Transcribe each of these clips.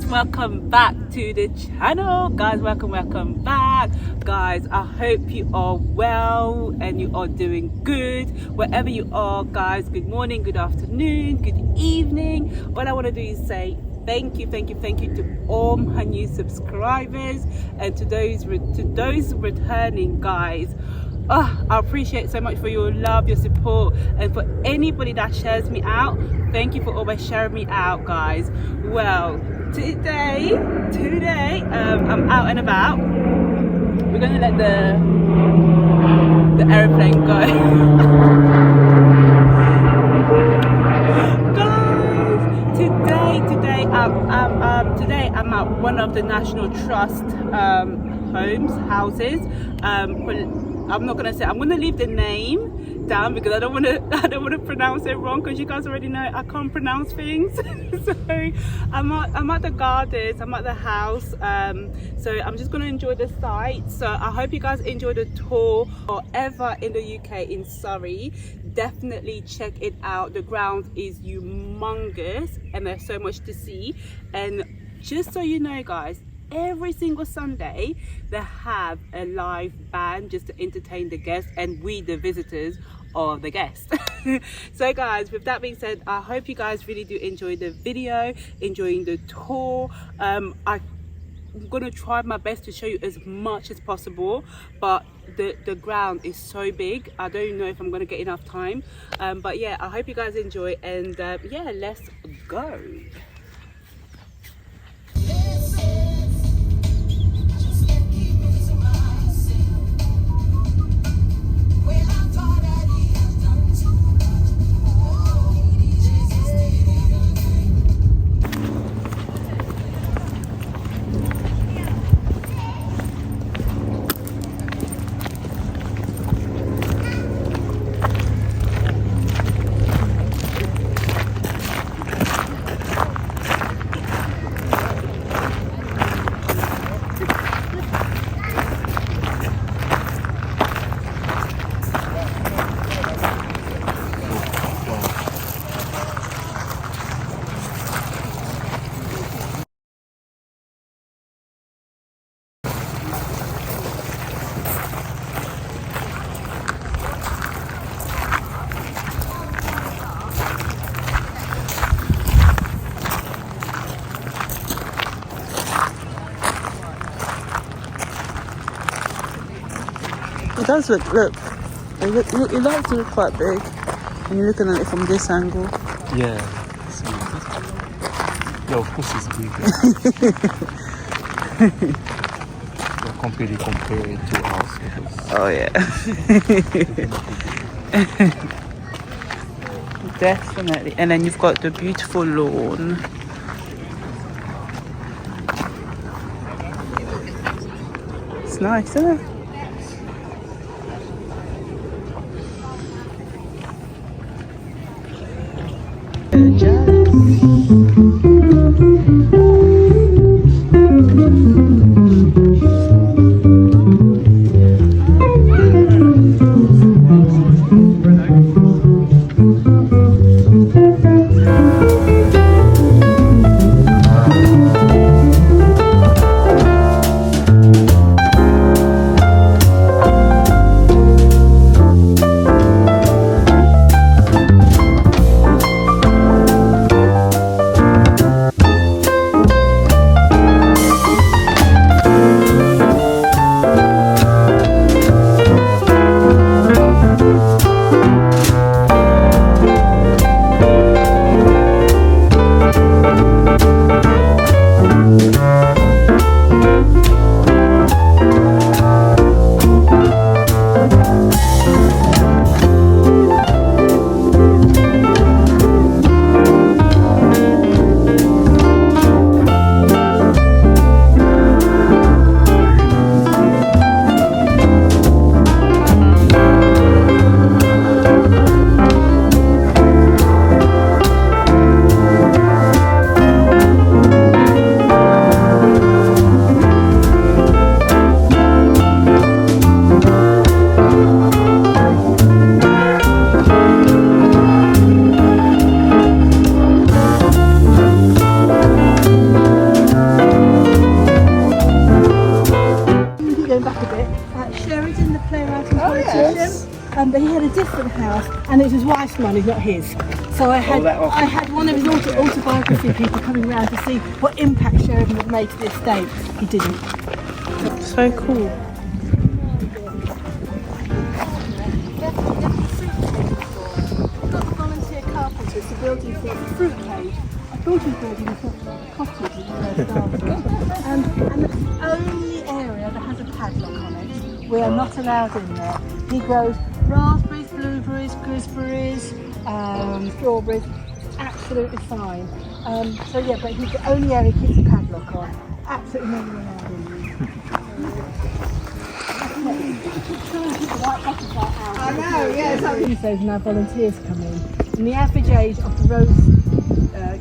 welcome back to the channel. Guys, welcome back. Guys, I hope you are well and you are doing good wherever you are. Guys, good morning, good afternoon, good evening. What I want to do is say thank you to all my new subscribers and to those returning, guys. I appreciate so much for your love, your support, and for anybody that shares me out. Thank you for always sharing me out, guys. Well, today I'm out and about. We're gonna let the airplane go. Guys, today I'm at one of the National Trust houses. I'm not gonna say. I'm gonna leave the name down because I don't want to pronounce it wrong, because you guys already know I can't pronounce things. So I'm at the gardens. I'm at the house. So I'm just gonna enjoy the sight. So I hope you guys enjoy the tour. Or ever in the UK, in Surrey, definitely check it out. The ground is humongous and there's so much to see. And just so you know, guys, every single Sunday they have a live band just to entertain the guests, and we, the visitors, are the guests. So guys, with that being said, I hope you guys really do enjoy the video, enjoying the tour. I'm gonna try my best to show you as much as possible, but the ground is so big, I don't know if I'm gonna get enough time. But yeah, I hope you guys enjoy, and yeah, let's go. It does look, it likes to look quite big when you're looking at it from this angle. Yeah. Yeah, of course it's big. You can't really compare it to ours. Oh yeah. Definitely. And then you've got the beautiful lawn. It's nice, isn't it? but he had a different house, and it was his wife's money, not his. So I had one of his autobiography people coming round to see what impact Sheridan had made to the estate. He didn't. So cool. Volunteer carpenters to building for a fruit cage. I thought he was building a cottage when he first started. And the only area that has a padlock on it. We are not allowed in there. He grows raspberries, blueberries, gooseberries, strawberries. It's absolutely fine. So yeah, but he's the only area he keeps a padlock on. Absolutely never allowed in there. I know, yes. There's now volunteers come in. And the average age of the rose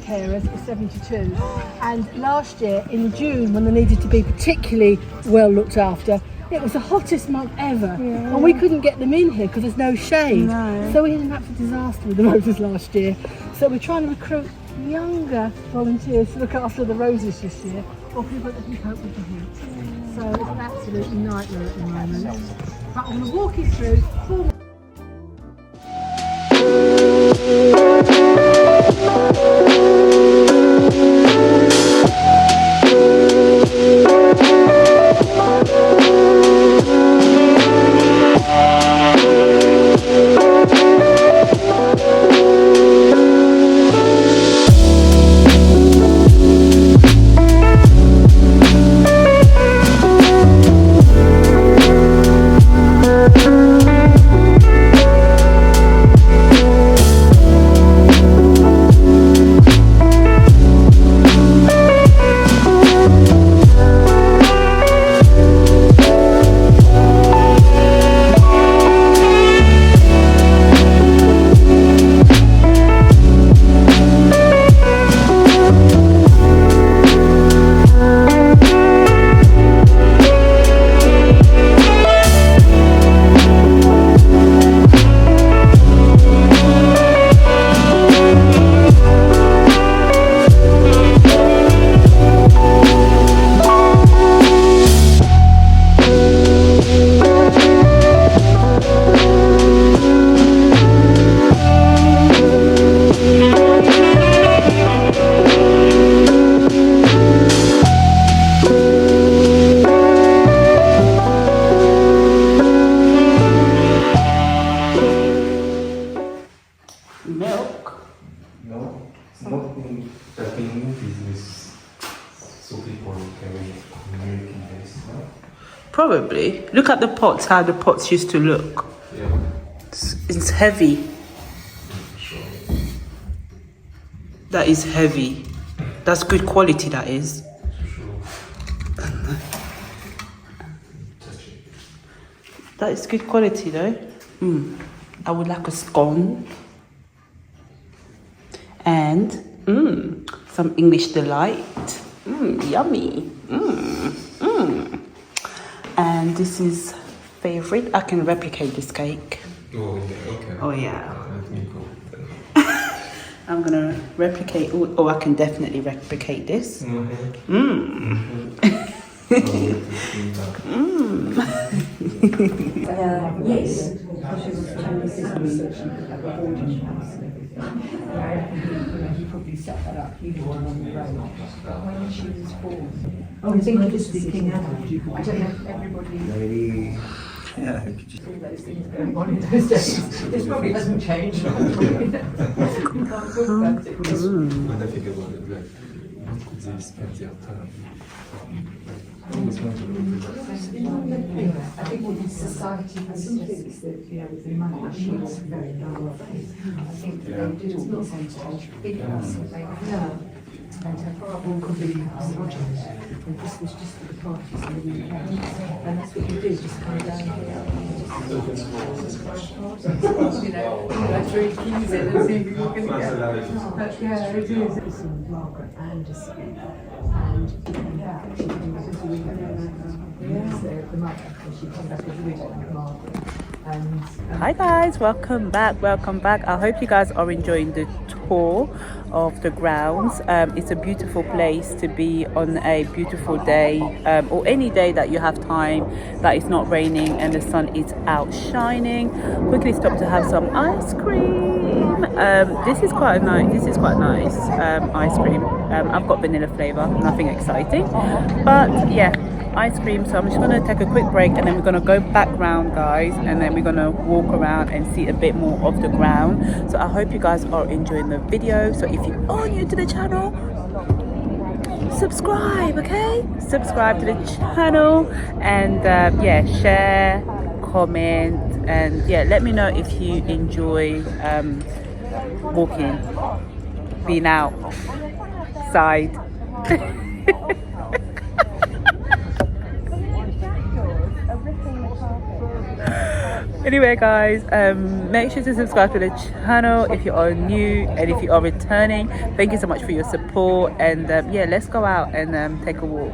carers is 72. And last year, in June, when they needed to be particularly well looked after, it was the hottest month ever. Yeah. And we couldn't get them in here because there's no shade. No. So we had an absolute disaster with the roses last year. So we're trying to recruit younger volunteers to look after the roses this year, or people that can cope with the heat. So it's an absolute nightmare at the moment. But I'm going to walk you through 4 Probably. Look at the pots, how the pots used to look. Yeah. It's heavy. That is heavy. That's good quality, that is. That is good quality though. I would like a scone. And some English delight. Yummy. And this is favorite. I can replicate this cake. Oh, okay. Oh yeah. Let me go. I'm gonna replicate. Oh, I can definitely replicate this. Yes. He probably set that up. He lived along the road. When she was born. I think this was King Edward. I don't know if everybody. Yeah. All those things going on in those days. This probably hasn't changed. You can't talk about it. When I think about it, like, what could they spend their time? I think what the society has some things that, you know, with the money, she was very low. I think that they did all the same stuff. Big house, they and her father could be house project. And this was just for the parties in the weekend. And that's what you do, just come down here and just you know, through keys in and see who you're going to get. But yeah, it is. It's Margaret Anderson. And yeah, she did the mother, and she came back as a widow, Margaret. Hi guys, welcome back. I hope you guys are enjoying the tour of the grounds. It's a beautiful place to be on a beautiful day, or any day that you have time, that it's not raining and the sun is out shining. Quickly stop to have some ice cream. This is quite nice ice cream. I've got vanilla flavor, nothing exciting, but yeah, ice cream. So I'm just going to take a quick break, and then we're going to go back round, guys, and then we're going to walk around and see a bit more of the ground. So I hope you guys are enjoying the video. So if you are new to the channel, subscribe, okay? Subscribe to the channel, and yeah, share, comment, and yeah, let me know if you enjoy walking, being outside. Anyway, guys, make sure to subscribe to the channel if you are new, and if you are returning, thank you so much for your support. And yeah, let's go out and take a walk.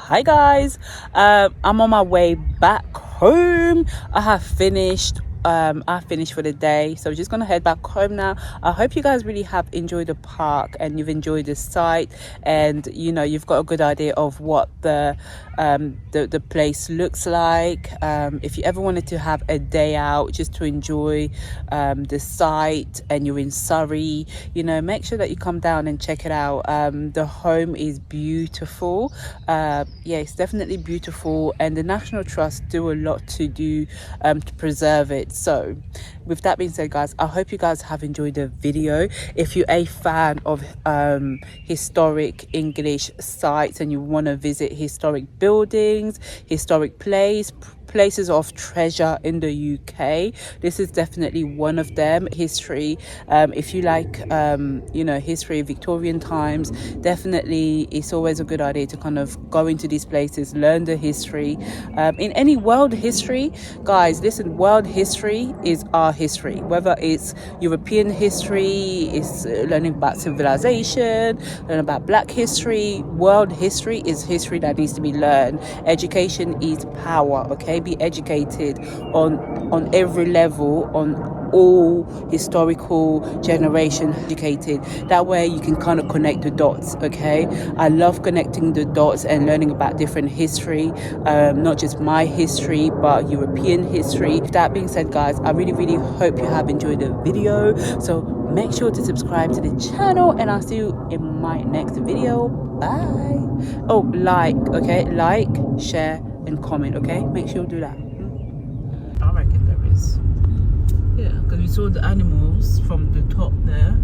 Hi guys, I'm on my way back home. I finished for the day, so I'm just gonna head back home now. I hope you guys really have enjoyed the park and you've enjoyed the site, and you know, you've got a good idea of what the place looks like. If you ever wanted to have a day out just to enjoy the site and you're in Surrey, you know, make sure that you come down and check it out. The home is beautiful. Yeah, it's definitely beautiful, and the National Trust do a lot to preserve it. So with that being said, guys, I hope you guys have enjoyed the video. If you're a fan of historic English sites and you want to visit historic buildings, historic places of treasure in the UK, this is definitely one of them. History, if you like you know, history, Victorian times, definitely it's always a good idea to kind of go into these places, learn the history. In any world history, guys, listen, world history is our history, whether it's European history, it's learning about civilization, learning about black history. World history is history that needs to be learned. Education is power, okay? they be educated on every level, on all historical generation educated. That way you can kind of connect the dots. Okay, I love connecting the dots and learning about different history, not just my history but European history. That being said, guys, I really hope you have enjoyed the video, so make sure to subscribe to the channel and I'll see you in my next video. Bye. Oh, like, share and comment. Okay, make sure you do that. I reckon there is. Yeah, because we saw the animals from the top there.